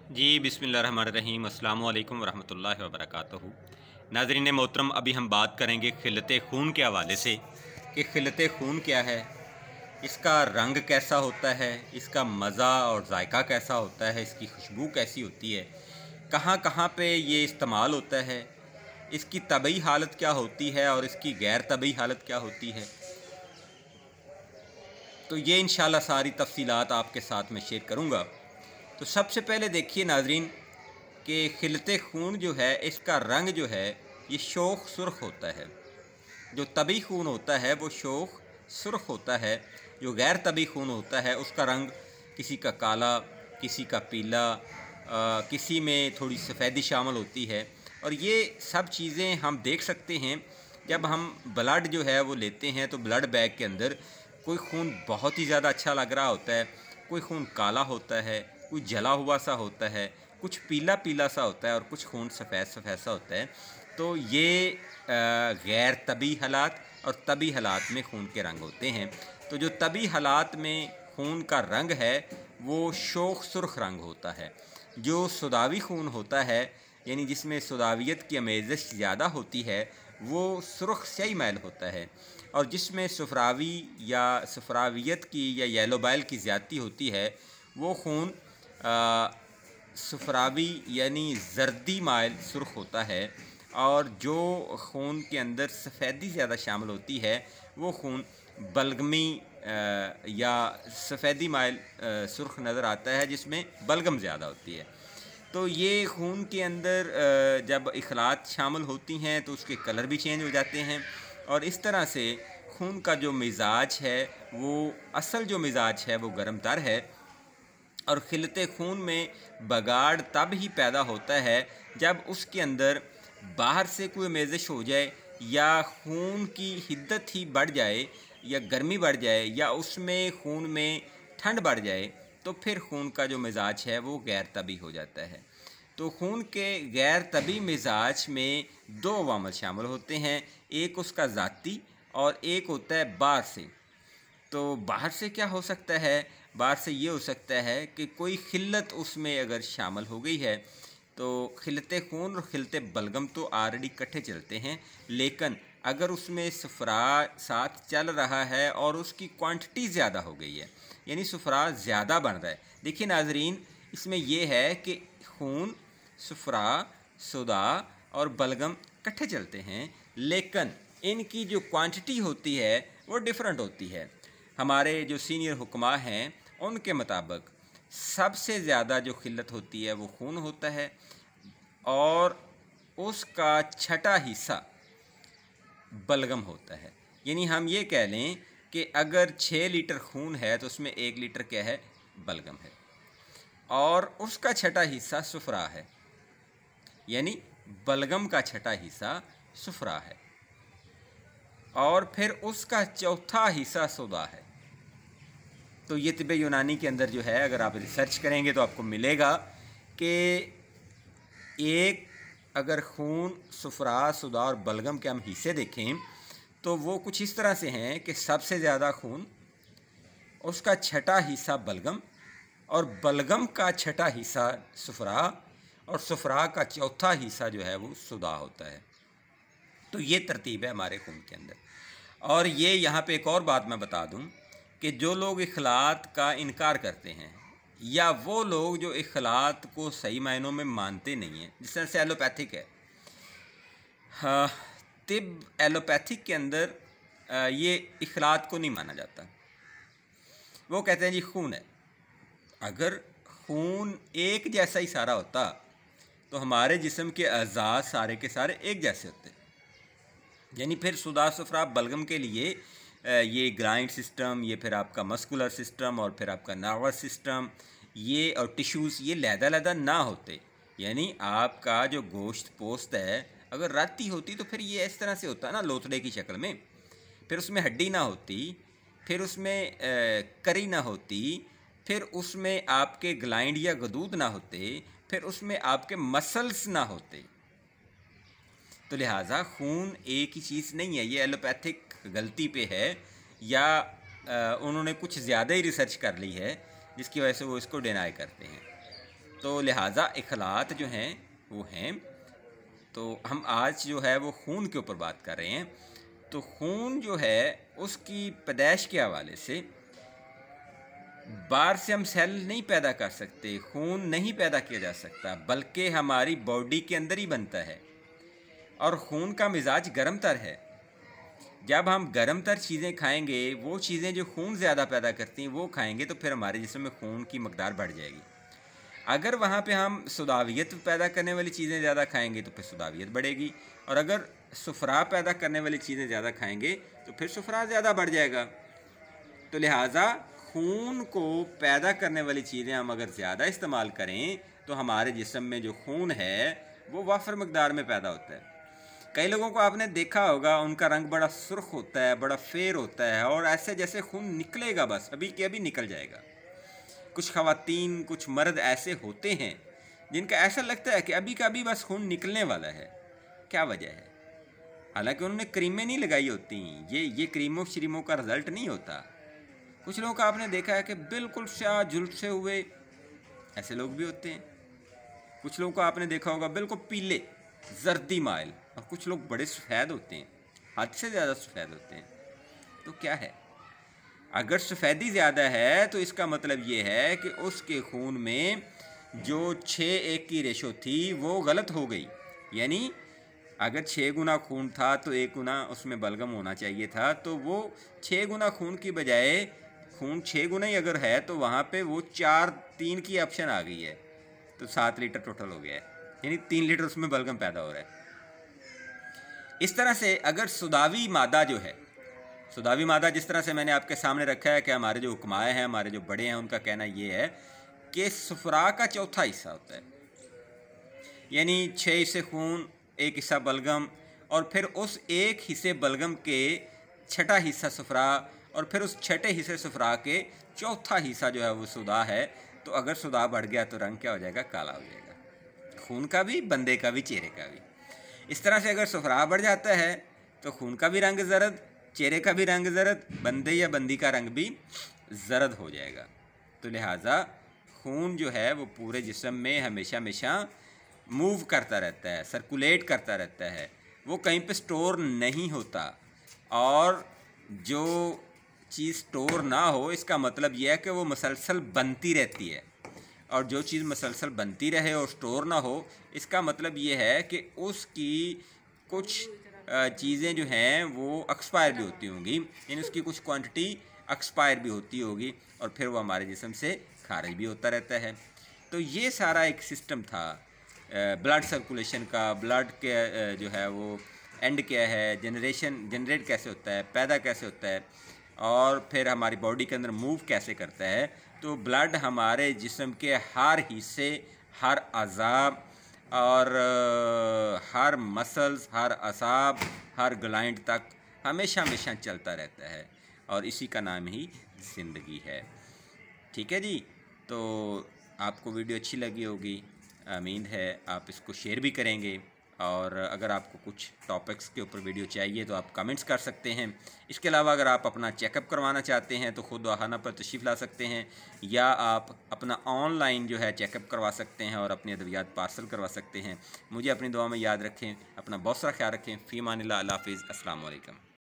जी बिस्मिल्लाहिर्रहमानिर्रहीम अस्सलामु अलैकुम वरहमतुल्लाहि वबरकातुहू। नाज़रीन मोहतरम, अभी हम बात करेंगे खिलते खून के हवाले से कि खिलते खून क्या है, इसका रंग कैसा होता है, इसका मज़ा और जायका कैसा होता है, इसकी खुशबू कैसी होती है, कहाँ कहाँ पे ये इस्तेमाल होता है, इसकी तबई हालत क्या होती है और इसकी गैर तबई हालत क्या होती है। तो ये इंशाल्लाह सारी तफसीलात आपके साथ में शेयर करूँगा। तो सबसे पहले देखिए नाज़रीन कि खिलते खून जो है इसका रंग जो है ये शोख सुर्ख होता है। जो तबी खून होता है वो शोख सुर्ख होता है। जो गैर तबी खून होता है उसका रंग किसी का काला, किसी का पीला, किसी में थोड़ी सफ़ेदी शामिल होती है। और ये सब चीज़ें हम देख सकते हैं जब हम ब्लड जो है वो लेते हैं तो ब्लड बैग के अंदर कोई खून बहुत ही ज़्यादा अच्छा लग रहा होता है, कोई खून काला होता है, कोई जला हुआ सा होता है, कुछ पीला पीला सा होता है और कुछ खून सफ़ेद सफ़ेद सा होता है। तो ये गैर तबी हालात और तबी हालात में खून के रंग होते हैं। तो जो तबी हालात में खून का रंग है वो शोख सुर्ख रंग होता है। जो सुदावी खून होता है यानी जिसमें सुदावियत की आमेज़श ज़्यादा होती है वो सुर्ख स्याही मैल होता है। और जिसमें सफ़रावी या सफ़रावियत की या येलो बाइल की ज़्यादती होती है वो खून सफ़रावी यानी जर्दी माइल सुर्ख होता है। और जो खून के अंदर सफ़ेदी ज़्यादा शामिल होती है वो खून बलगमी या सफ़ेदी माइल सुर्ख नज़र आता है जिसमें बलगम ज़्यादा होती है। तो ये खून के अंदर जब इखलात शामिल होती हैं तो उसके कलर भी चेंज हो जाते हैं। और इस तरह से खून का जो मिजाज है वो असल जो मिजाज है वो गर्म तर है। और खिलते खून में बगाड़ तब ही पैदा होता है जब उसके अंदर बाहर से कोई आमेज़श हो जाए या खून की हिद्दत ही बढ़ जाए या गर्मी बढ़ जाए या उसमें खून में ठंड बढ़ जाए तो फिर खून का जो मिजाज है वो गैर तबी हो जाता है। तो खून के गैर तबी मिजाज में दो अवामल शामिल होते हैं, एक उसका ज़ाती और एक होता है बाहर से। तो बाहर से क्या हो सकता है? बाहर से ये हो सकता है कि कोई खिल्लत उसमें अगर शामिल हो गई है तो खिलते खून और खिलते बलगम तो ऑलरेडी इकट्ठे चलते हैं, लेकिन अगर उसमें सफ़रा साथ चल रहा है और उसकी क्वांटिटी ज़्यादा हो गई है यानी सफ़रा ज़्यादा बन रहा है। देखिए नाजरीन, इसमें यह है कि खून, सफ़रा, सुदा और बलगम इकट्ठे चलते हैं, लेकिन इनकी जो क्वांटिटी होती है वो डिफरेंट होती है। हमारे जो सीनियर हुक्मा हैं उनके मुताबिक सबसे ज़्यादा जो खिल्लत होती है वो खून होता है और उसका छठा हिस्सा बलगम होता है। यानी हम ये कह लें कि अगर 6 लीटर खून है तो उसमें 1 लीटर क्या है? बलगम है। और उसका छठा हिस्सा सुफरा है, यानी बलगम का छठा हिस्सा सुफरा है। और फिर उसका चौथा हिस्सा सुदा है। तो ये तिब्बे यूनानी के अंदर जो है अगर आप रिसर्च करेंगे तो आपको मिलेगा कि एक अगर खून, सफ़रा, सुदा और बलगम के हम हिस्से देखें तो वो कुछ इस तरह से हैं कि सबसे ज़्यादा खून, उसका छठा हिस्सा बलगम और बलगम का छठा हिस्सा सफ़रा और सफ़रा का चौथा हिस्सा जो है वो सुदा होता है। तो ये तरतीब है हमारे खून के अंदर। और ये यहाँ पे एक और बात मैं बता दूँ कि जो लोग इखलात का इनकार करते हैं या वो लोग जो इखलात को सही मायनों में मानते नहीं हैं, जिस तरह से एलोपैथिक है, हाँ, तिब एलोपैथिक के अंदर ये इखलात को नहीं माना जाता। वो कहते हैं जी खून है। अगर खून एक जैसा ही सारा होता तो हमारे जिस्म के अज़ा सारे के सारे एक जैसे होते। यानी फिर सुदा, सफ़रा, बलगम के लिए ये ग्राइंड सिस्टम, ये फिर आपका मस्कुलर सिस्टम और फिर आपका नर्वस सिस्टम, ये और टिश्यूज़ ये लहदा-लहदा ना होते। यानी आपका जो गोश्त पोस्त है अगर राती होती तो फिर ये इस तरह से होता ना, लोथड़े की शक्ल में। फिर उसमें हड्डी ना होती, फिर उसमें करी ना होती, फिर उसमें आपके ग्लैंड या गदूद ना होते, फिर उसमें आपके मसल्स ना होते। तो लिहाजा खून एक ही चीज़ नहीं है। ये एलोपैथिक गलती पे है या उन्होंने कुछ ज़्यादा ही रिसर्च कर ली है जिसकी वजह से वो इसको डिनाई करते हैं। तो लिहाजा इखलात जो हैं वो हैं। तो हम आज जो है वो खून के ऊपर बात कर रहे हैं। तो खून जो है उसकी पैदाइश के हवाले से बाहर से हम सेल नहीं पैदा कर सकते, खून नहीं पैदा किया जा सकता, बल्कि हमारी बॉडी के अंदर ही बनता है। और खून का मिजाज गर्म तर है। जब हम गर्म तर चीज़ें खाएंगे, वो चीज़ें जो खून ज़्यादा पैदा करती हैं वो खाएंगे, तो फिर हमारे जिस्म में खून की मकदार बढ़ जाएगी। अगर वहाँ पे हम सुदावियत पैदा करने वाली चीज़ें ज़्यादा खाएंगे तो फिर सुदावियत बढ़ेगी, और अगर सुफरा पैदा करने वाली चीज़ें ज़्यादा खाएंगे तो फिर सुफरा ज़्यादा बढ़ जाएगा। तो लिहाजा खून को पैदा करने वाली चीज़ें हम अगर ज़्यादा इस्तेमाल करें तो हमारे जिस्म में जो खून है वो वाफर मकदार में पैदा होता है। कई लोगों को आपने देखा होगा, उनका रंग बड़ा सुर्ख होता है, बड़ा फेर होता है, और ऐसे जैसे खून निकलेगा, बस अभी के अभी निकल जाएगा। कुछ ख़वातीन, कुछ मर्द ऐसे होते हैं जिनका ऐसा लगता है कि अभी का अभी बस खून निकलने वाला है। क्या वजह है? हालांकि उन्होंने क्रीमें नहीं लगाई होती। ये क्रीमों श्रीमों का रिज़ल्ट नहीं होता। कुछ लोगों का आपने देखा है कि बिल्कुल शाह झुलसे हुए, ऐसे लोग भी होते हैं। कुछ लोगों को आपने देखा होगा बिल्कुल पीले जर्दी माइल, और कुछ लोग बड़े सफ़ेद होते हैं, हद से ज़्यादा सफ़ेद होते हैं। तो क्या है? अगर सफ़ेदी ज़्यादा है तो इसका मतलब ये है कि उसके खून में जो 6:1 की रेशो थी वो गलत हो गई। यानी अगर 6 गुना खून था तो 1 गुना उसमें बलगम होना चाहिए था, तो वो 6 गुना खून की बजाय खून 6 गुना ही अगर है तो वहाँ पे वो 4-3 की ऑप्शन आ गई है, तो 7 लीटर टोटल हो गया है। यानी 3 लीटर उसमें बलगम पैदा हो रहा है। इस तरह से अगर सुदावी मादा जो है, सुदावी मादा जिस तरह से मैंने आपके सामने रखा है कि हमारे जो हुक्माए हैं, हमारे जो बड़े हैं, उनका कहना ये है कि सुफरा का चौथा हिस्सा होता है। यानी 6 हिस्से खून, 1 हिस्सा बलगम, और फिर उस 1 हिस्से बलगम के छठा हिस्सा सुफरा, और फिर उस छठे हिस्से सुफरा के चौथा हिस्सा जो है वो सुदा है। तो अगर सुदा बढ़ गया तो रंग क्या हो जाएगा? काला हो जाएगा। खून का भी, बंदे का भी, चेहरे का भी। इस तरह से अगर सुफरा बढ़ जाता है तो खून का भी रंग जरद, चेहरे का भी रंग जरद, बंदे या बंदी का रंग भी जरद हो जाएगा। तो लिहाजा खून जो है वो पूरे जिस्म में हमेशा हमेशा मूव करता रहता है, सर्कुलेट करता रहता है, वो कहीं पे स्टोर नहीं होता। और जो चीज़ स्टोर ना हो, इसका मतलब यह है कि वो मसलसल बनती रहती है। और जो चीज़ मसलसल बनती रहे और स्टोर ना हो, इसका मतलब ये है कि उसकी कुछ चीज़ें जो हैं वो एक्सपायर भी होती होंगी, यानी उसकी कुछ क्वांटिटी एक्सपायर भी होती होगी, और फिर वो हमारे जिस्म से खारिज भी होता रहता है। तो ये सारा एक सिस्टम था ब्लड सर्कुलेशन का। ब्लड के जो है वो एंड क्या है, जनरेट कैसे होता है, पैदा कैसे होता है, और फिर हमारी बॉडी के अंदर मूव कैसे करता है। तो ब्लड हमारे जिस्म के हर हिस्से, हर अज़ाब और हर मसल्स, हर असाब, हर ग्लैंड तक हमेशा हमेशा चलता रहता है, और इसी का नाम ही ज़िंदगी है। ठीक है जी। तो आपको वीडियो अच्छी लगी होगी, उम्मीद है आप इसको शेयर भी करेंगे। और अगर आपको कुछ टॉपिक्स के ऊपर वीडियो चाहिए तो आप कमेंट्स कर सकते हैं। इसके अलावा अगर आप अपना चेकअप करवाना चाहते हैं तो ख़ुद वाहना पर तशरीफ़ ला सकते हैं, या आप अपना ऑनलाइन जो है चेकअप करवा सकते हैं और अपनी अद्वियात पार्सल करवा सकते हैं। मुझे अपनी दुआ में याद रखें, अपना बहुत सारा ख्याल रखें। फ़ी अमानिल्लाह, अल्लाह हाफ़िज़, अस्सलाम वालेकुम।